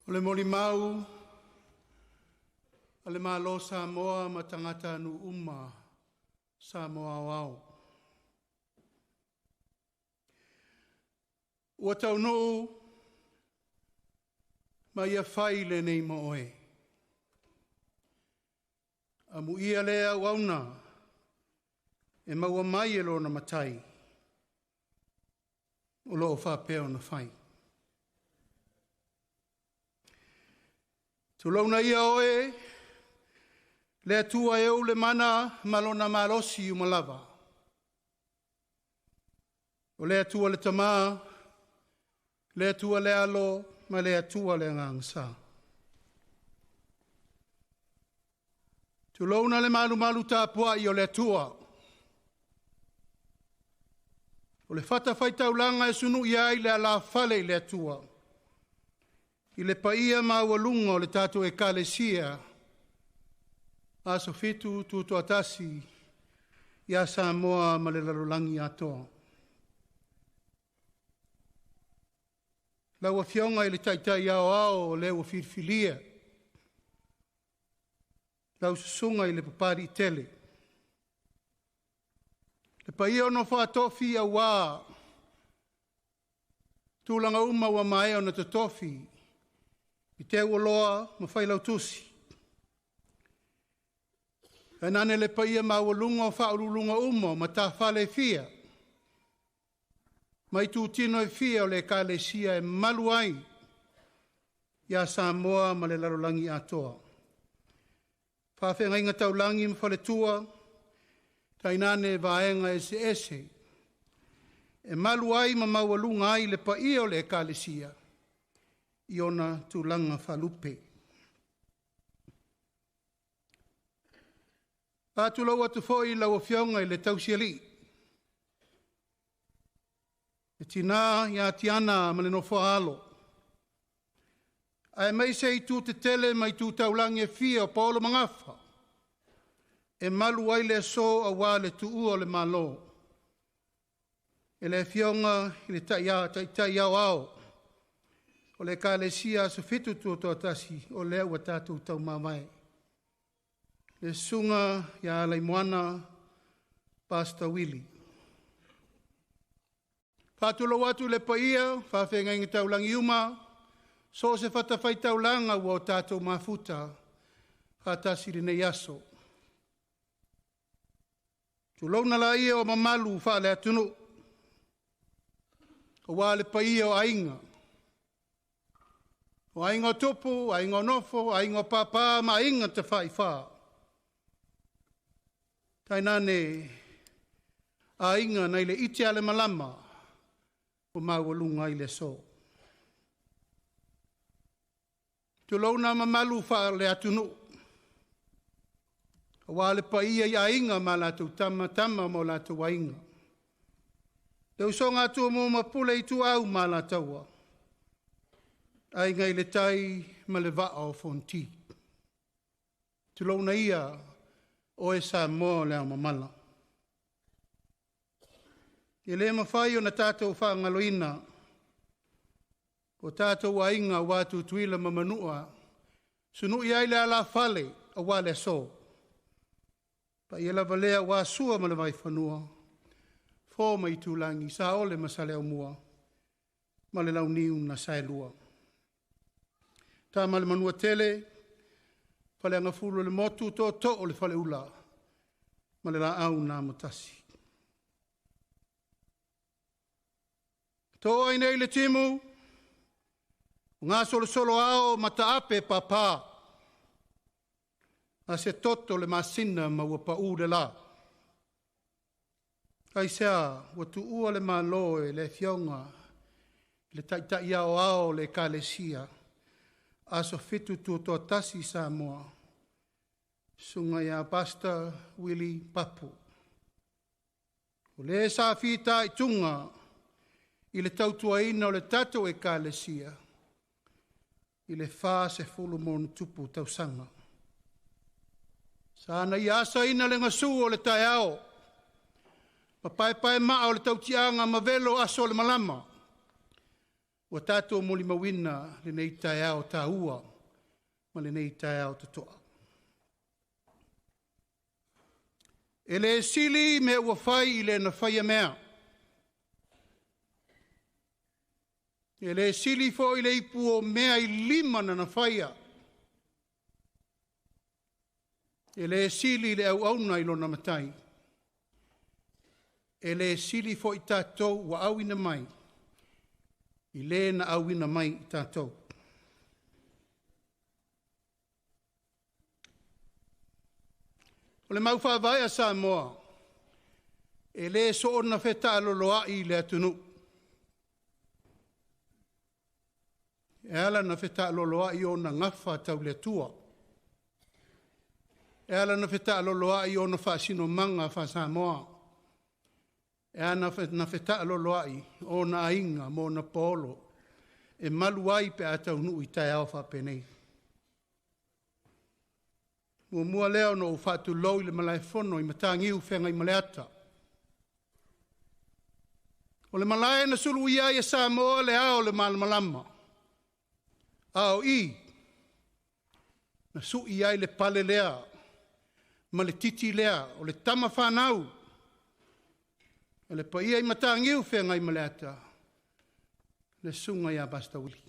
O le MOLIMAU, o le MALO Samoa ma tangata anu uma Samoa aoao. Ua taunuu ma ia whai le nei moe. Amu ia lea wauna e maua mai e lo na matai. O loo whapeo na whai. Tulauna ia oe, le atua e le mana malona malosi umalava. O le atua le tamaa, le atua le alo, ma le atua le ngangsa. Tulauna le malu tāpua i o le atua. O le whata whaitaulanga e sunu iai le ala whale le atua. I le paia maualunga o le tātou e kalesia, a sofitu tuto atasi, i a Samoa ma le lalulangi atoa. Lau a fionga i le Taitai aoao o leo firfilia. Lau susunga i le papari tele. Le paia ono whaatofi a wā, tūlanga uma wa mae o na tatofi, I te uoloa ma whailau tusi. E nane le paia ma ualunga o whaurulunga umo ma tā whale fia. Mai tū tino e fia o le kālesia e malu ai. Ia Samoa ma le larolangi atoa. Whawhenga inga taulangi ma whale tua. Tainane vaenga ese ese. E malu ai ma maualunga ai le paia o le kālesia. Iona tūlanga whalupe. Pātulau atu fōi lau a whiaunga I le tausiali. E tina ia tiana ma le nofo alo. Ai mai se I tū te tele mai tū taulangi e fia o Paolo Mangafa. E malu ai le so a wā le tuu o le malo. E le whiaunga I le tai aoao. O le kālesia so fitu tuoto atasi o lea ua tātou tau mawai. Le sunga ia alaimoana Pastor Willie. Pātulo watu le paia, whawhenga inga taulangi uma, so se whatawhai taulanga ua o tātou mafuta, whatasi rinei aso. Tulauna la ia o mamalu whaale atunu. O wā le paia o ainga. O ainga o tupu, ainga o nofo, ainga o papa, ma inga te whai wha. Tainane, a inga nei le iti ale malama, o maualunga I le so. Tulauna mamalu wha le atunu. O wā le paia I a inga ma lātou tama mo lātou a inga. Leu so ngā tua mō mapule I tu au ma lātaua. Ai ngai le tai ma le vaa o fonti. Tulauna ia o e Samoa le mamala. E le mawhai o na tātou whaangaloina. O tātou a inga wātu tuila mamanua. Sunu I ai le ala whale a wale so. Pa I lava lea wā sua ma le vai whanua. Fō mai tūlangi sa ole masale au mua. Ma le lau niu na saelua. Tā male manua tele, whale anga fulu le motu tō o le whale ula, ma le la au nā matasi. Tō ai nei le timu, ngā solo ao mata ape papa, a se toto le masina ma ua pa u le la. Kai sea, ua tu ua le malo e le fionga, le taitai aoao le kalesia, aso fitu tuto tasi Samoa, sunga ia Pastor WILLIE PAPU. O le sa fita I tunga, I le tautuaina o le tato e kālesia, I le whā se fulu monu tupu tausanga. Sana I asa ina le ngasu o le tai ao, ma pai maa o le tautianga ma velo aso le malama, Ua tātou molimauina le nei tae ao tā ua, ma le nei tae ao tatoa. E le sili me ua whai i le na whai mea. E le sili fo i le ipu o mea i lima na na whaia. E le sili le au auna i lona matai. E le sili fo i tātou wa awina mai. I le na awina mai i tātou. O le mau whawai a Samoa. E le so o na wheta aloloa i le atunu. E ala na wheta aloloa i o na ngawha tau le tua. E ala na wheta aloloa i o na whaasino manga wha Samoa. E ana na wheta aloloa i o na ainga mo na polo. E malu ai pe atau nu i tai au whapenei. Mua leo no whatu lou i le malai whono i matangiu whenga i maleata. O le malai na sulu ia i Samoa le ao le malamalama. Ao i. Na su i ai le pale lea. Ma le titi lea. O le tama whanau. E le paia i matangiu whenga i maleata. Le sunga ia basta wili.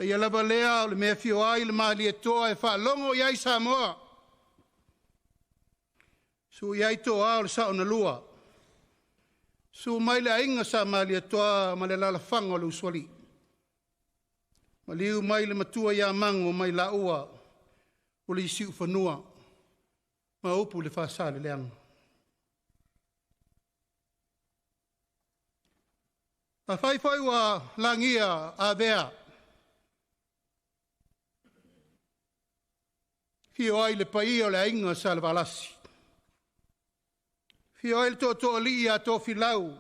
Ia lava lea o le mea fio ai le malietoa e whaalongo iai Samoa. Su iai toa o le sao na lua. Su mai le ainga sa malietoa ma le lalawhanga o le uswali. Ma liu mai le matua ia mango mai la ua o le isi ufanua. Ma upu le whaasale leanga. A whaiwhai wa langia a vea. Fio ai le pai o le ainga sa le valasi. Fio ai le tō li a tō filau.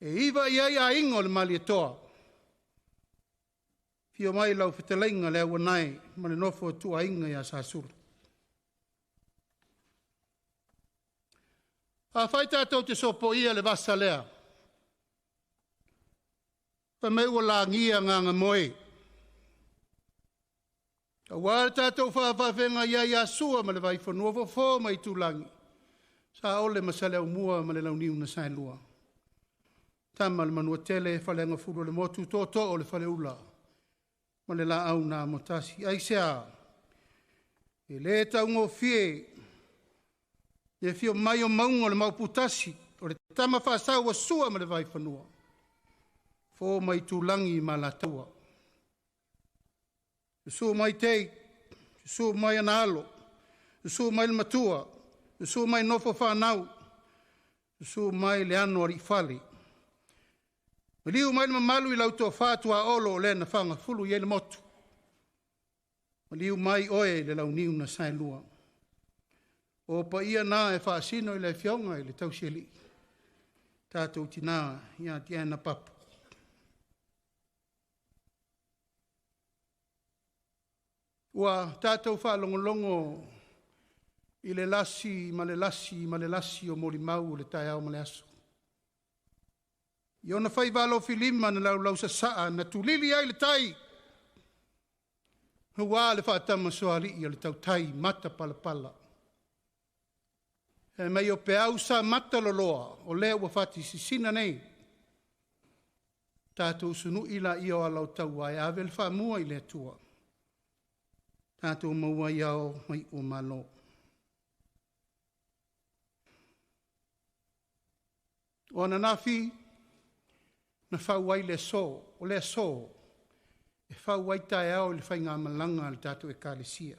E iwa iai a inga o le malietoa. Fio mai lau whitalainga le awanai ma le nofo tu a inga ia sa suru. A whaita tau te sopo ia le vasa lea. Pa mai ua la ngia nganga moe. A wāre tātou whawhawhenga ia ia sua ma le vai whanua whawha mai tūlangi. Sa ole masale au mua ma le launiu na sae lua. Tama le manua tele whalenga furu le motu tōtō o le whale ula. Ma le la au nā motasi. Aisea, e le taungo fie, e fio mai o maunga le mauputasi, o le tama whasau wa sua ma le vai whanua. Fō mai tūlangi ma la taua. Su mai tei, su mai analo, su mai matua, su mai nofo whanau, su mai le ano ari whali. Liu mai malu I lauto whātua olo le na whanga fulu I le motu. Liu mai oe le lau niu na sae lua. O pa ia nā e whaasino I le whionga I le tausieli. Tātou tina ia tiana papu. Ua tātou whaalongolongo I le lasi, ma le lasi o molimau le tae au ma le aso. I ona whai walo filima na lau sa saa na tulili ai le tai. Hua le whaatama soali I le tau tai mata pala pala. E mai o pe au sa mata loloa o lea ua whati sisina nei. Tātou sunu ila I o alau tau ai avel wha mua I le atua. Tātou maua iao mai o malo. O ana nafi, na whau ai le so, o le so, e whau ai tae au le whai ngā malanga le tātou e kālesia.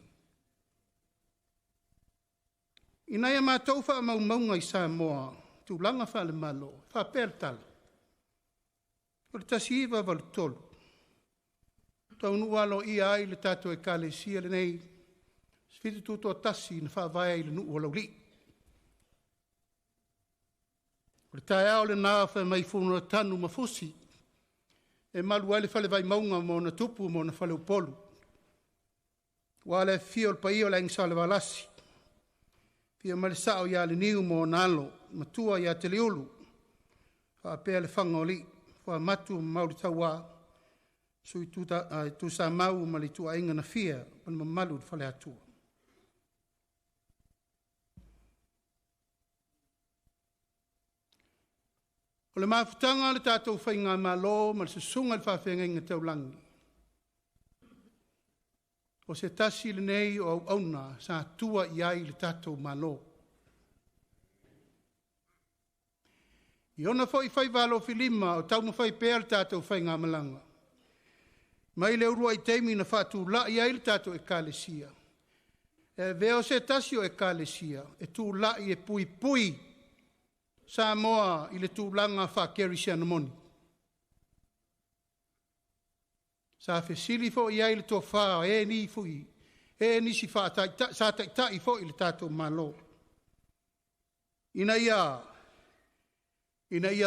Ina ia mātou wha maunga I Samoa, tu langa wha le malo, wha pertala. O le tasi iwa walu tolu. Tau nualo I ai le tātou e kālesia le nei, sfitu tūtua tasi na wha vai ai le nuu o lauli. O le tae au le nā wha mai whunura tanu ma Fosi, e malu ai le whale vai maunga mo na tupu mo na whale upolu. Wa le fio le pai o le ingsa le walasi. Fio ma le sao ia le niu mo nalo, matua ia te liulu. Whaapea le whangoli, wha matu mauri taua, sui tu sa mau ma le tua inga na fia, pan mamalu le whale atua. O le mafutanga le tātou whainga malo, ma le susunga le whawhenga inga taulangi. O se tasi le nei o auna sa tua iai le tātou malo. I ona fo i whai walo filima o tau mawhai pēr le tātou whainga malanga. Mai le urua i teimi na whātu la iai le tātou e kālesia. E veo se tasi o e kālesia, e tū la i e pui pui Samoa i le tūlanga whakeri sia na moni. Sa whesili fo i ai le tō whā, e ni fui, e ni si whā, sa tai fo i le tātou malo. Ina ia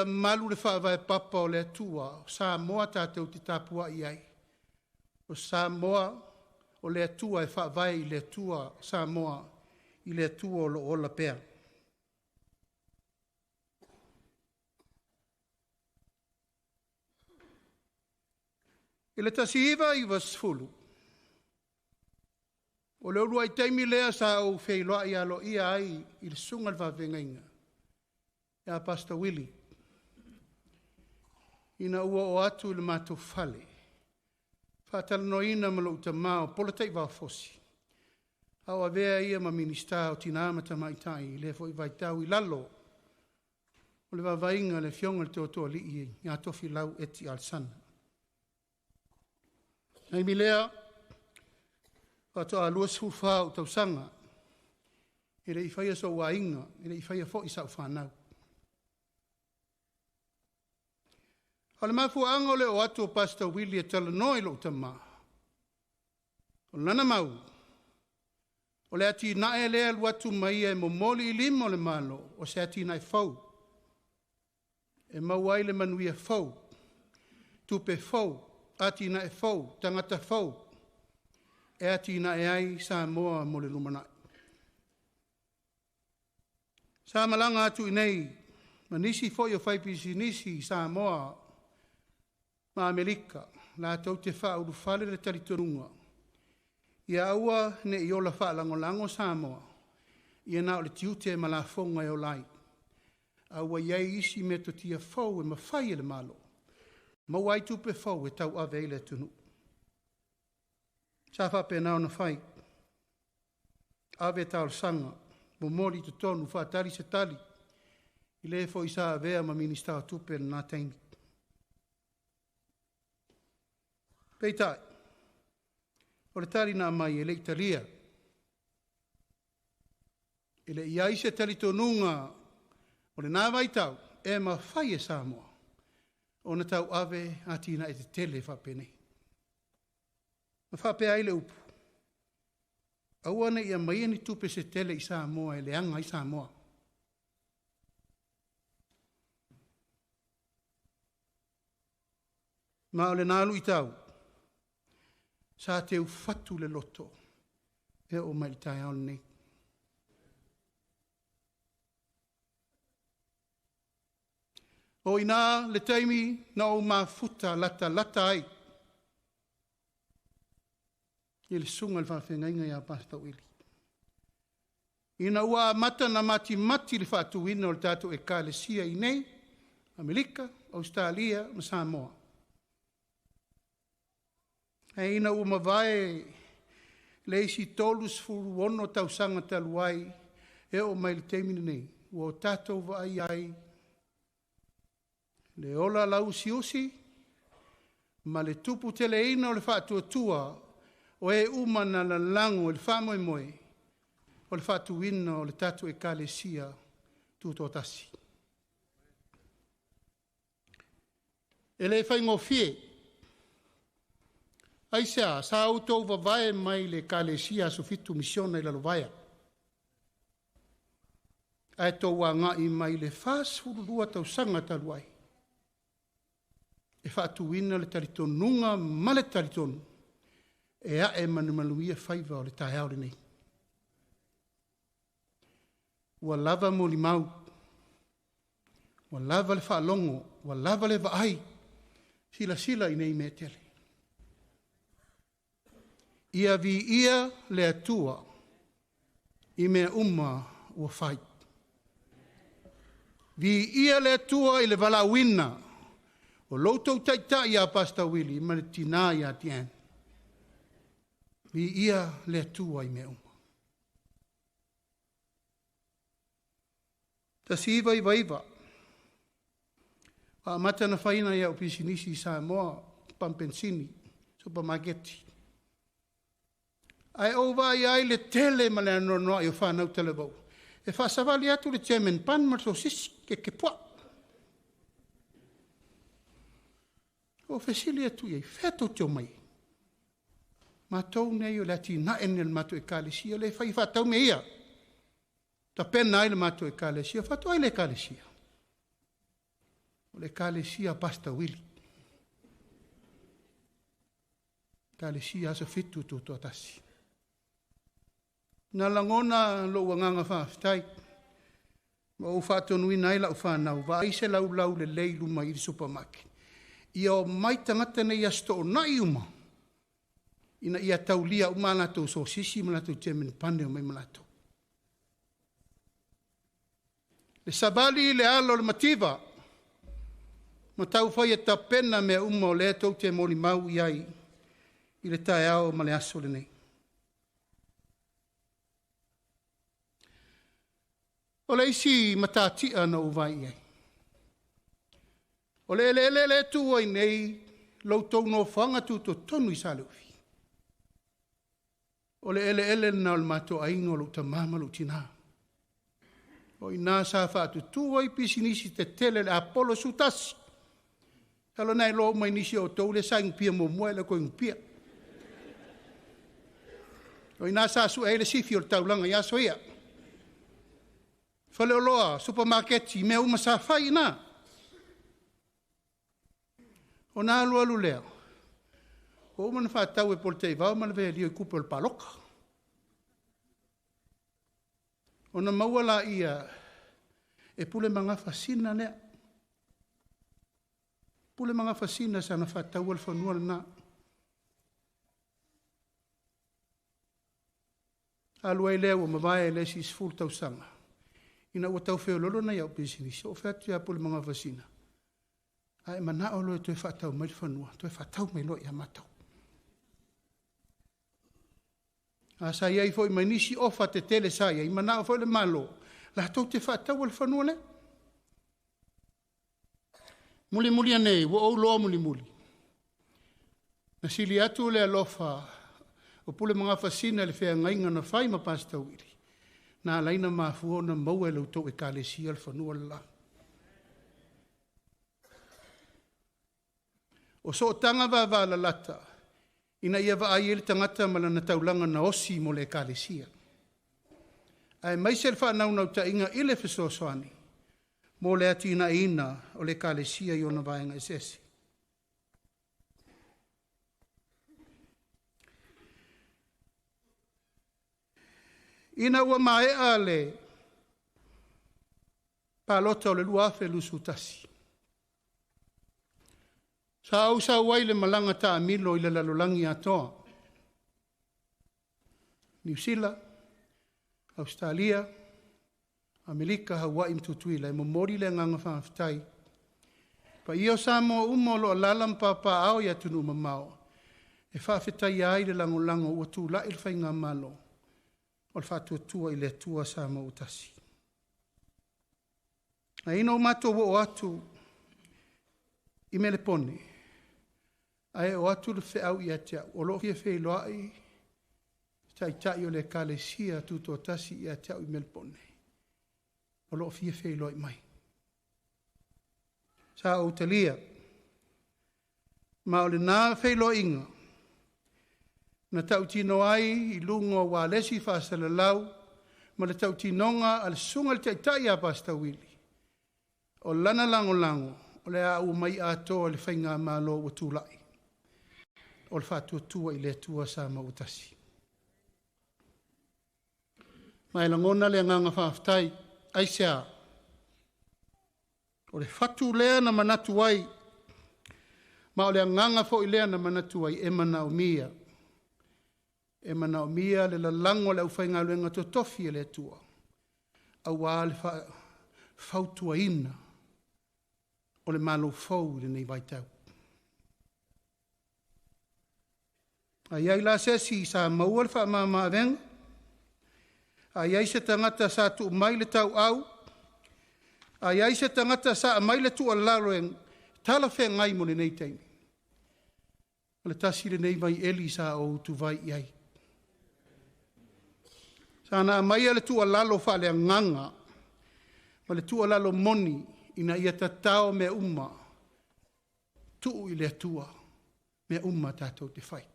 malu le wha vai papa o le atua, Samoa tātou te tāpua i ai. O Samoa o le atua e wha vai i le atua, Samoa i le atua o lo ola pēr. I le tasiiva i vasfulu. O le urua i teimi lea sa au wheiloa i alo ia ai i le sunga le whawhengainga. Ia Pastor Willie. Ina ua o atu le mātou whale. Whātala no ina malo utamao Polataivso Fosi. Au avea ia ma minista o tina amata maitai le fo i vaitau i lalo. O le wawhainga le fionga le teotoa li i ia tofi lau eti al sana. Nei mi lea, whatoa alua sifuwha o tausanga, e le i whaia so wainga, e le i whaia fo i sau whanau. Hale mafu anga le o atu o Pastor Willie e tala noi lo tama. O lana mau, o le ati nae lea luatu mai e momoli i limo le malo, o se ati nai fau. E mauai le manuia fau, tupe fau, ati na e fau, tangata fau, e ati na e ai Samoa mo le lumanai. Sa malanga atu inei, manisi fo i o whaipisi nisi Samoa ma Amerika, la tau te wha uru whale le taritorunga. Ia aua ne i ola wha lango Samoa, ia na o le tiute ma la fonga e o lai. Aua iei isi me to tia fau e mawhai le malo. Mawai tupe fau e tau aveile tunu. Sa whape nao na whai. Ave tau sanga, mo mori te tonu whaatari se tali. I le fo i sa avea ma minista tupe na taimi. Taitai. O le tari na mai e le italia. E le iai se tali tonunga o le nā vai tau e ma whai e Samoa. O na tau ave atina e te tele whapene. Ma whape ai le upu. Aua nei ia mai ni tupe se tele i Samoa e le anga i Samoa. Ma o le nalu i tau. Sa te ufatu le loto. E o mai tai au nei. O ina le taimi na o mafuta lata ai. I le sunga le whawhengainga ia Pastor Willie. Ina ua mata na mati le whatuina o le tātou e kālesia i nei, Amerika, Australia, ma Samoa. E ina ua mawai le isi tolus furu ono tausanga taluai e o mai le taimi nei. Ua o tātou vai ai le ola lau siusi, ma le tupu teleina o le whātuatua o e umana la lango o le whamoe moe o le whātuina o le tatu e kālesia tūtotasi. E le whaingofie, aisea, sa autou vavae mai le kālesia sufitu misiona i lalovaia. Ai tō wanga i mai le whāsururua tausanga taluai. E whaatuina le taritonunga ma le taritonu. E a e manumaluia whaiva o le tae aore nei. Ua lava molimau. Wa lava le whaalongo, wa lava le vaai. Sila i nei me tele. Ia vi ia le atua i mea ua whai. Vi ia le atua i le walawina o loutou taitai a Pastor Willie ma le tina i a tien. Vi ia le atua i mea Ta siva i vaiva. A mata na whaina ia o pisinisi i Samoa, pampensini, supermarketi. Ai o vai ai le tele ma le anonoa i o whanau televau. E whasawali atu le chairman pan ma so sisi ke pua. O whesili atu iei, wheto tio mai. Ma tau nei o le ati na ene le mato e kālesia, le whai whatau me ia. Ta pena ai le mato e kālesia, whatu ai le kālesia. O le kālesia Pastor Willie. Kālesia asa fitu tu tasi. Nga langona lo wanganga whaafitai. Ma o whaatonu ina ila o whanau. Wa aise lau le leilu mai i supermarket. Ia o mai tangata nei asto o nai uma. Ina ia taulia o malato so sisi malato jemen pande o mai malato. Le sabali le alo le mativa. Ma tau whai e tapena mea uma o le tau te molimau iai. I le tae ao ma le aso le nei. O le isi matatia na uvai ai. O le tua i nei, loutou no whanga tu to tonu i sale ufi. O le na o le mato aingo lo ta mama lo tina. O i nā sa whaatu tua i pisinisi te tele le Apollo sutasi. Halo nei lo mai nisi o tau le saing pia mo mua le koing pia. O i nā sa su e le sifi o le taulanga i aso ia. Fale o loa, supermarketi, mea uma sa whai na. O nā lua lulea. O umana whaatau e Polataivso, ma le vea lio i kupa o le paloka. O na maua la ia, e pule manga fasina nea. Pule manga fasina sa na whaatau al whanua na. Alua i leo, ma vai e le si sful tau sanga. Ina ua tau wheo lolo na iau pisinisi, o wheatu ia pule mga fasina. Ai mana o lo e toi whatau mai whanua, toi whatau mai lo i amatau. A sa iai foi mai nisi ofa te tele sa iai, mana o foi le malo, la tau te whatau al whanua le. Muli anei, wo au loa muli. Na sili atu le alofa, o pule mga fasina le whea ngainga na whai ma Pastor Willie. Na laina mafuona maua e lautou e kālesia al whanua la. O so tanga wa la lata, ina ia wa ai ele tangata ma lana taulanga na osi mo le kālesia. Ai mai se whanau ta inga ile fesosoani, mo le ati ina o le kālesia i ona vaenga esesi. Ina ua mae ale palota o le luafe lusutasi. Sa au sa wai le malanga ta amilo i le lalolangi atoa. New Zealand, Australia, Amerika, Hawaii mtutui la momori le nganga whaafitai. Pa io Samoa umolo lalam papa ao ya tunu mamao. E whaafitai ai le langolango ua tu la il whainga malo. O le whātua tua i le tua sa ma utasi. A ino mato o atu i mele pone. Ai o atu le whiau i atea. O lo fia whei loai. Taitai o le kālesia tuto tasi i atea i mele pone. O lo fia whei loai mai. Sa o talia. Ma o le nā whei loai inga. Na tautino ai i lungo wa lesi whaasala lau, ma le tautinonga al sunga le taitai a Pastor Willie. O lana lango, o le a mai ato le whainga malo o tūlai. O le whātua tua i le tua sa mautasi. Mai langona le nganga whaaftai, ai sea. O le fatu lea na manatu ai, ma o le anganga fo i lea na manatu ai, e Naumia. E Naumia le lalango le uwhainga luenga to tofi e le tua. Au a le fautua ina o le malo fau le nei vaitau. Ai ai la sesi sa maua le wha maa venga. Ai ai se tangata sa tu mai le tau au. Ai ai se tangata sa mai le tu alaro en tala whea ngai mo le nei teimi. O le tasi le nei mai eli sa o tu vai iai. Sa na mai le tu alalo wha le nganga. Ma le tu alalo moni ina ia tatao me uma. Tu i le tua me uma tatou te whai.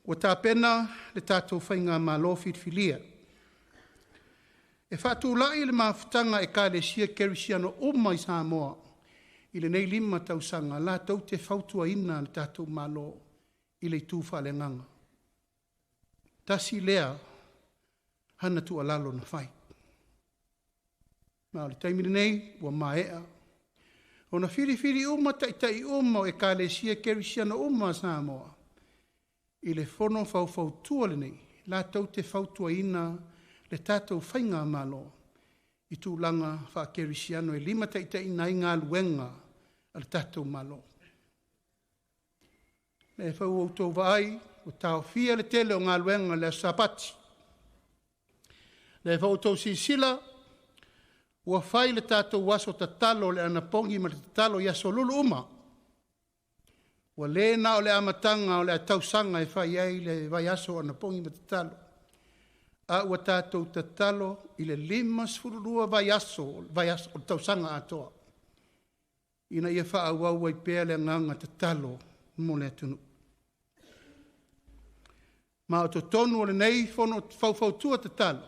Wa tā pena le tātou whainga malo whitwhilia. E whātū lai le mawhitanga e ka le sia kerisiano uma i Samoa. I le nei 5 tausanga la tau te whautua ina le tātou malo i le tūwha le nganga. Tasi lea hana tu alalo na whai. Ma le taimini nei wa maea. O na whiri uma taitai uma e ka le sia kerisiano uma Samoa. I le fono fau le nei, la tau te fautua ina le tātou whainga malo, i tūlanga whakerisiano e 5 taitai nai ngā luenga a le tātou malo. Le whau au tau vai, o tau fia le tele o ngā luenga le sapati. Le whau tau sisila, ua whai le tātou waso tatalo le anapongi ma le tatalo i aso lulu uma. Wa le na o le amatanga o le tausanga e whai ai le vai aso ana pongi ma tatalo. A ua tātou tatalo i le 5 vai aso o tausanga atoa. Ina ia wha au ai pēr le nganga tatalo mo le atunu. Ma o to tonu o le nei fono fau tua tatalo.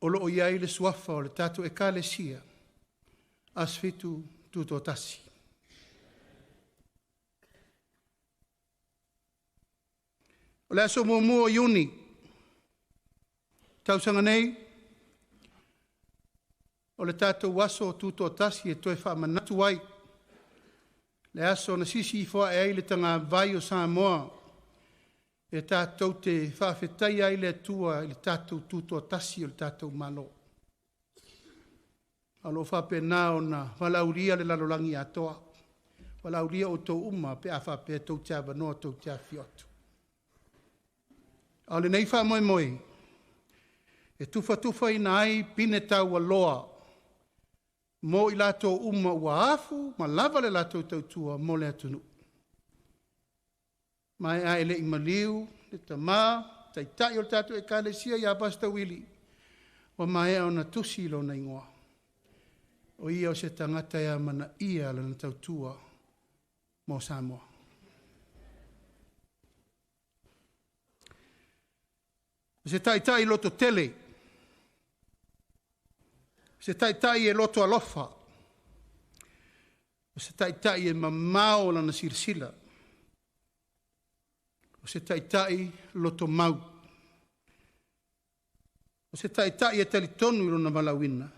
O lo o iai le suafa o le tātou e ka le sia. Asfitu tuto tasi. O le aso mua iuni, tausanga nei, o le tātou waso tuto tasi e toe wha manatu ai. Le aso na sisi i fua e ai le tanga vai o Samoa, e tātou te whawhetai ai le tua i le tātou tuto tasi o le tātou malo. Alo whape nā o na walauria le lalolangi atoa, walauria o tau uma pe a whape tau tia wanoa tau tia fiotu. Ale nei wha moi, e tufa ina ai pine tau aloa, mo i lato uma ua afu, ma lava le lato tautua mo le atunu. Mai a ele i maliu, le tamā, taitai o le tatu e kālesia i apasta Willie, o mai o na tusi lo na ingoa. O ia o se tangata ia mana ia le na tautua mo Samoa. Se taitai loto tele, se taitai e loto alofa, se taitai e mamao lana sirsila, se taitai loto mau, se taitai e talitonu lona malawina,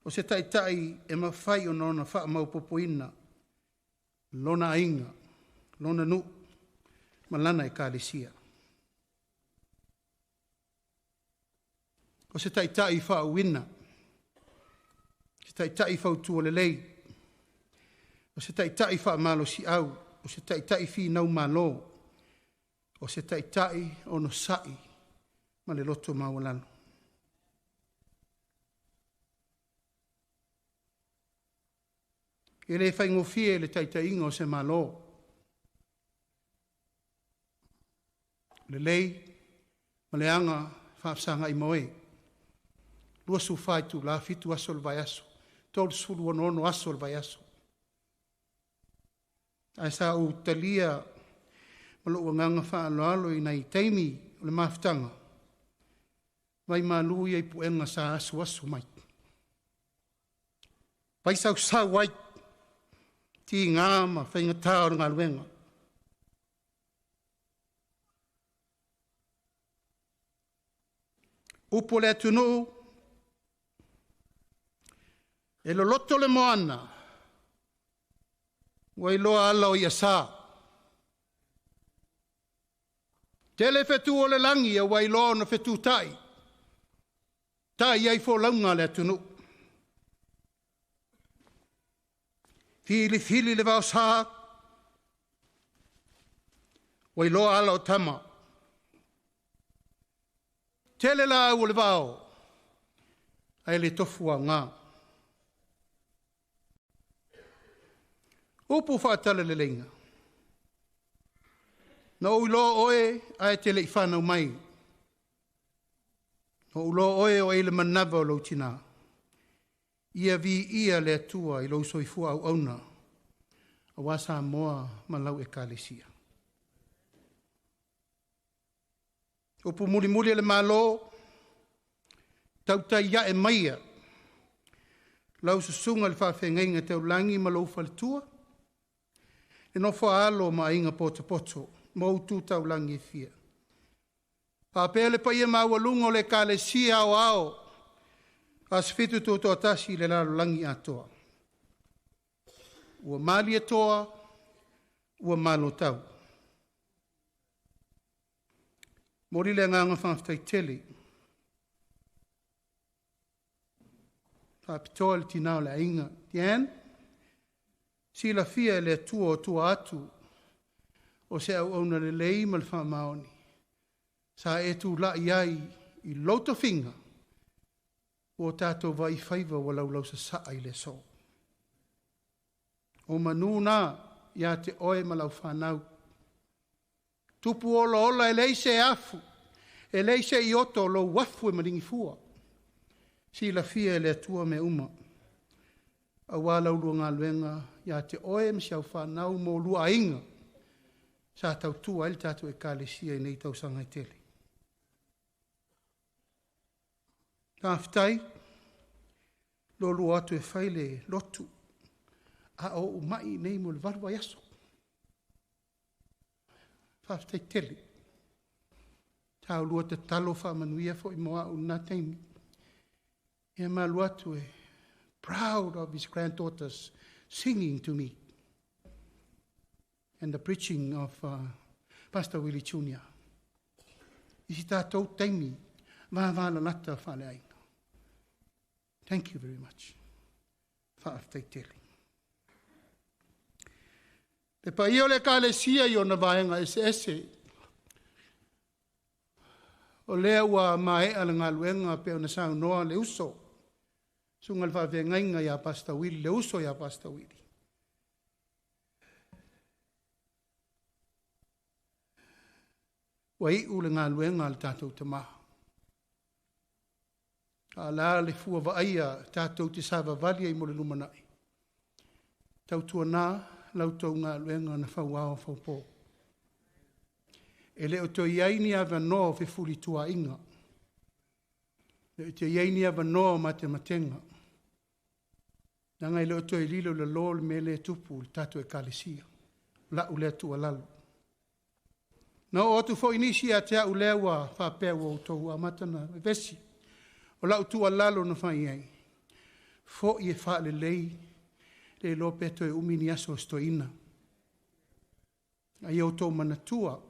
se taitai e mawhai o nona wha mau popoina, lona ainga, lona nu, malana e kālesia. O se taitai whaawina, se taitai whautua lelei, o se taitai whaamalo si au, o se taitai whinau malo, o se taitai ono sai, ma le loto mawalano. E le whaingofie le taitai ingo se malo. Lelei, ma le anga whaapsanga i moe. Lua su faitu la fitu aso le vai aso. Tolu sulu ono aso le vai aso. Ai sa u talia malo nganga fa alo i nei taimi o le maftanga. Vai malu i puenga sa aso aso mai. Vai sa wai ti ngama whainga tau ngā luenga. Upo le atunu, e lo loto le moana, wailoa ala o iasa. Tele fetu o le langi a wailoa na fetu tai. Tai ai fo launga le atunu. Fili le vau sa. Wailoa ala o tama. Tele la o le vau. Ai le tofua ngā. Upu whaatala le lenga. Na ulo oe ai te le i whanau mai. Na ulo oe o eile manava o lautina. Ia vi ia le atua i lau soifua au auna. A wasa moa malau e kālesia. Upu muli le malo. Tautai ia e maia. Lau susunga le whawhengainga tau langi malau whaletua. E no whaalo ma inga poto. Mou tu tau langi fia. Pāpele pa ia mawalungo le kālesia aoao. As fitu tō tōtasi le lalo langi atoa. Ua malietoa, ua malo tau. Mori le nganga whawhtai tele. Pāpitoa le tinao le inga. Tian? Sila fia le tua o tua atu. O se au auna le lei ma le whamaoni. Sa e tu la iai i lauta whinga. O tātou vai whaiva wa lau sa saa i le so. O manu nā, ia te oe ma lau whanau. Tupu ola e leise afu. E leise i oto lo wafu e maringi fua. Si la fia e le atua me uma. A wālau lua ngā luenga, ia te oe me siau whanau mo lua inga. Sa tau tua ili tātou e kālesia i nei tau sangai tele. Tāwhitai, lo lua atu e whaile lotu. A o umai nei mo le varua yaso. Tāwhitai tele. Tāu lua te talo whamanuia fo i moa o nā teimi. E mā lua atu e proud of his granddaughters singing to me. And the preaching of Pastor Willie Jr. Isi tātou teimi, vāwāna nata whale ainga. Thank you very much. Whaaftai tele. Te pa io le kālesia i o na vāenga ese. O lea ua mae ala ngā luenga pe o na sao noa le uso. Sunga le whawhengainga ia Pastor Willie, le uso ia Pastor Willie. Wa i ule ngā luenga le tātou te maha. A la le fua vaia tātou te sāwa valia i mole lumanai. Tau tua nā, lau tau ngā luenga na whauao whaupō. E leo to iaini ava no fe fuli tua inga. Leo to iaini ava no mate matenga. Nanga i leo to i lilo le lol me le tupu le tātou e kālesia. Laaulialemalietoa lalo. Na o atu fo inisi a te au lewa whapea o tau amatana vesi. O lau tua lalo na whai ai. Fo i e wha le lei, le lope to e umini aso stoina. Ai o tau manatua.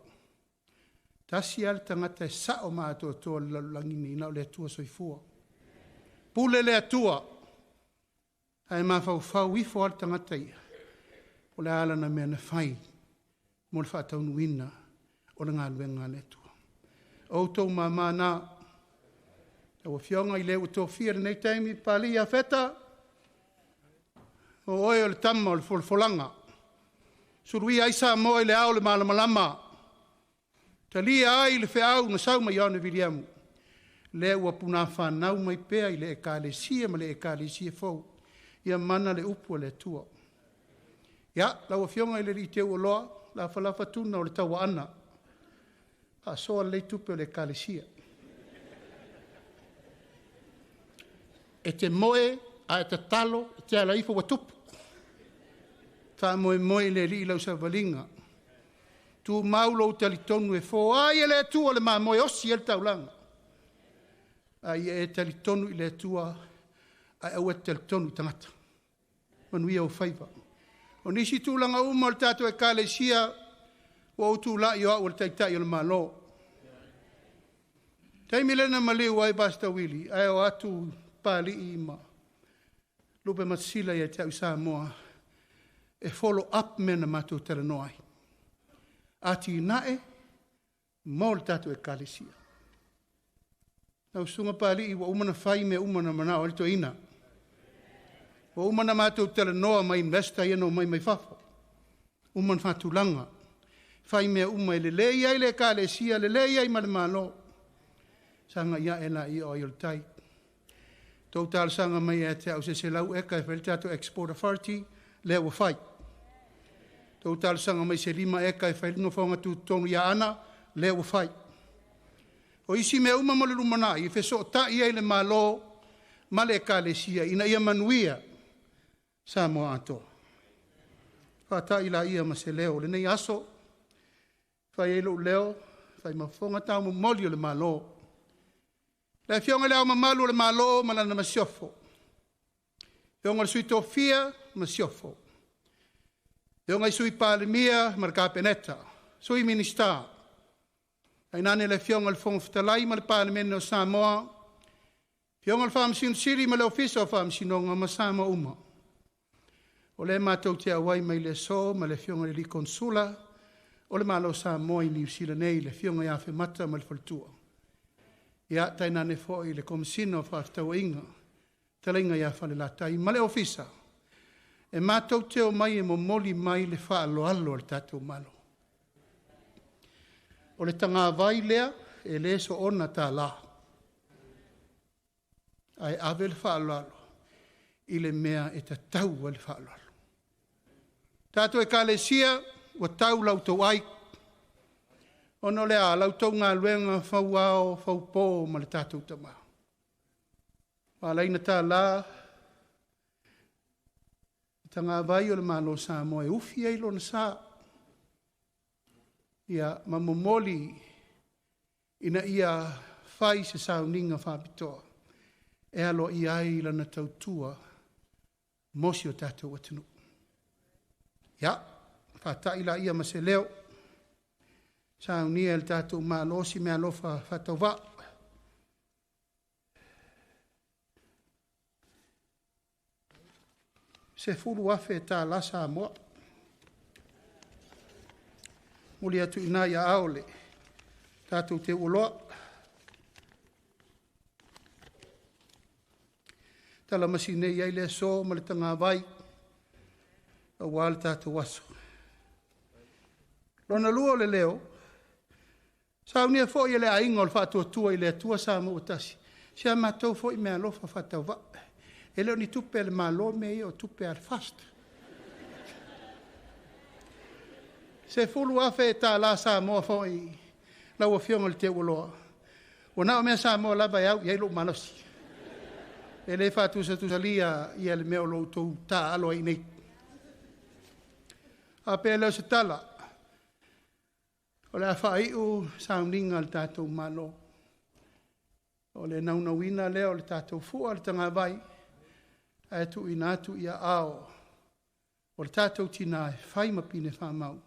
Tasi al tangata e sao maato toa langini ina o le atua soifua. Pule le atua. Ai maa whau wifo al tangata ia. O le ala na mea na whai. Mo le whaatau nuina. O le ngā luenga le atua. O tau mama nā. O fionga i leo tō whia nei taimi pali a wheta. O oe o le tama o le folfolanga. Surui aisa mo i le ao le malamalama. Ta lia ai le whiau na sauma i ana viriamu. Leo a puna whanau mai pēa i le e kālesia ma le e kālesia fau. Ia mana le upu le tua. Ia, lau a fionga i le ri teo o loa. La whalafa tuna o le taua ana. A soa le tupe o le kālesia. E te moe, a e te talo, e te ala ifo wa tupu. Wha moe le ri lau sa valinga. Tu maulo tali tonu e fo, ai e le tua le maa moe osi el taulanga. ai e tali tonu i le tua, ai au e tali tonu i tangata. Manuia o whaiva. O nisi tūlanga uma o le tātou e kālesia, o au tūla i o le Taitai o le MALO. Taimi lena maliu ai Pastor Willie, ai o atu pāli i ma. Lupe matsila i a tau Samoa, e follow up mena mātou tala noai. Ati nae, mo le tātou e kālesia. Nau sunga pāli i wa umana whai me umana mana o lito ina. Wa umana mātou tala noa mai investa iano mai whafo. Umana whatulanga. Whai mea umai le lei ai le kālesia, le lei ai ma le MALO. Sanga ia e la i o i o tai. Tau tāla sanga mai e te au se lau eka e whele tātou Export Authority, lea wa whai. Tau tāla sanga mai se lima eka e whele ngawhonga tu tonu ia ana, lea wa whai. O isi mea uma mo le lumana i wheso ta ia i le MALO, ma le kālesia, ina ia manuia, Samoa ato. Whata ila ia ma se leo, le nei aso, whai elo leo, whai mawhonga tau mo moli o le MALO. Le fionga leo ma malu le MALO, ma lana ma siofo. Fionga le sui tofia, ma siofo. Fionga i sui palemia, ma le kapeneta. Sui minister. Ai nane le fionga le fonga fitalai, ma le palemene o Samoa. Fionga le whaamsino siri, ma le ofisa o whaamsinonga, ma Samoa uma. O le mātou te awai mai le so, ma le fionga le li konsula, o le MALO Samoa i New Zealand nei, le fionga ia whi mata ma le faltua. Ia taina ne foi le komisino o whaafitau inga, talinga ia whale latai, ma le ofisa. E mātou te o mai e mo moli mai le whaalo alo le tātou MALO. O le tanga vai lea, e le so ona tā la. Ai ave le whaalo alo, i le mea e ta tau le whaalo alo. Tātou e kālesia, wa tau lau tau ai, ono lea lau tau ngā luenga whau ao, whau pō ma le tātou tama. Wālaina tā la, tanga vai o le MALO Samoa e ufi ei lona sā. Ia mamomoli ina ia whai se sauninga whapitoa. E alo i ai lana tautua mosi o tātou atinu. Ia, whātai la ia ma se leo. Saunia el tātou MALO si mea lofa whatauwa. Se furu afe tā la Samoa. Muli atu ina ia aole. Tātou te uloa. Tala masine iai le so ma le tanga vai. A wale tātou waso. Lona lua le leo. Saunia fo i le ainga o le whātua tua i le atua Samoa utasi. Sia mātou fo i mea lofa whatauwa. E leo ni tupe le MALO me i o tupe al fast. Se fulu afe tā la Samoa fo i lau a fionga le te uloa. O nao mea Samoa lava iau i lo malosi. E le whātua sa lia i le mea o lo tau tā alo i nei. A pe leo se tala. O le awhai u sauninga le tātou MALO. O le naunawina leo le tātou fua le tanga vai. E tu ina tu ia ao. O le tātou tina e whai mapine whamau.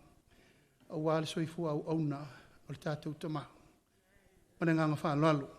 A wale soifu au auna o le tātou tamau. Mana nganga whalalo.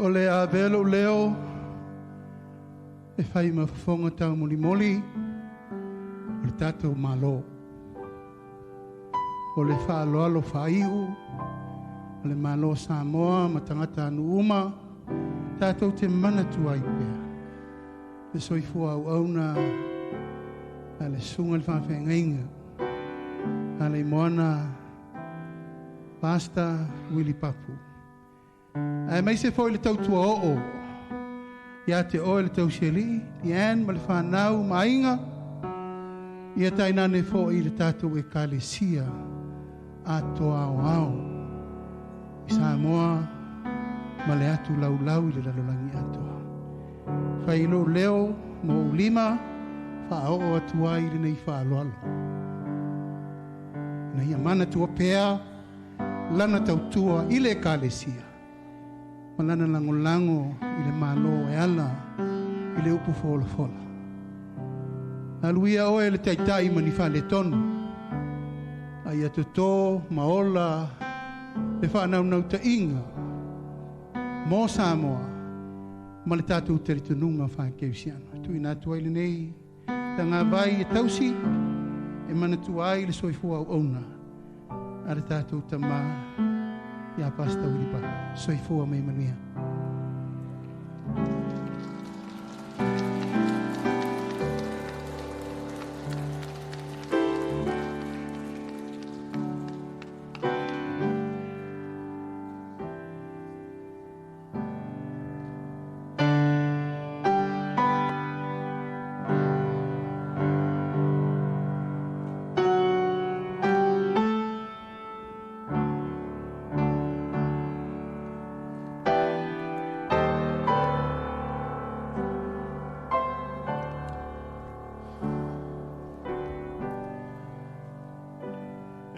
O le a velo leo, e whai mawhonga tau moli moli, o le tātou malo. O le whaaloalo whaiu, o le malo Samoa, ma tangata anu uma, tātou te mana tua i pēr. Le soifua au auna, a le sunga le whawhengainga, a le moana, Pastor Willie Papu. Ai mai se foi le tau tua o. Ia te oe le tau seli, i an ma le whanau mainga. Ia tainane fo i le tātou e kalesia a toa aoao. I Samoa ma le atu laulau i le lalolangi atoa. Whailo leo mo ulima, whaao atua i le nei whaaloalo. Na ia mana tua pea, lana tautua i le kalesia. Malana lango i le malo e ala i le upu fola fola. Aluia oe le taitai mani whale tonu. Ai atu tō, maola, le whanau nau ta inga. Mō Samoa, ma le tātou teritununga whakeusiana. Tui nā tuai le nei, ta ngā vai e tausi, e mana tuai le soifua au ona. Are tātou tama, ia Pastor Willie Papu, soifua mai manuia.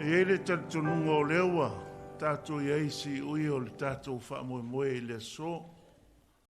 E le tatununga o lewa, tātou i eisi ui o le tātou whaamoemoe i le so,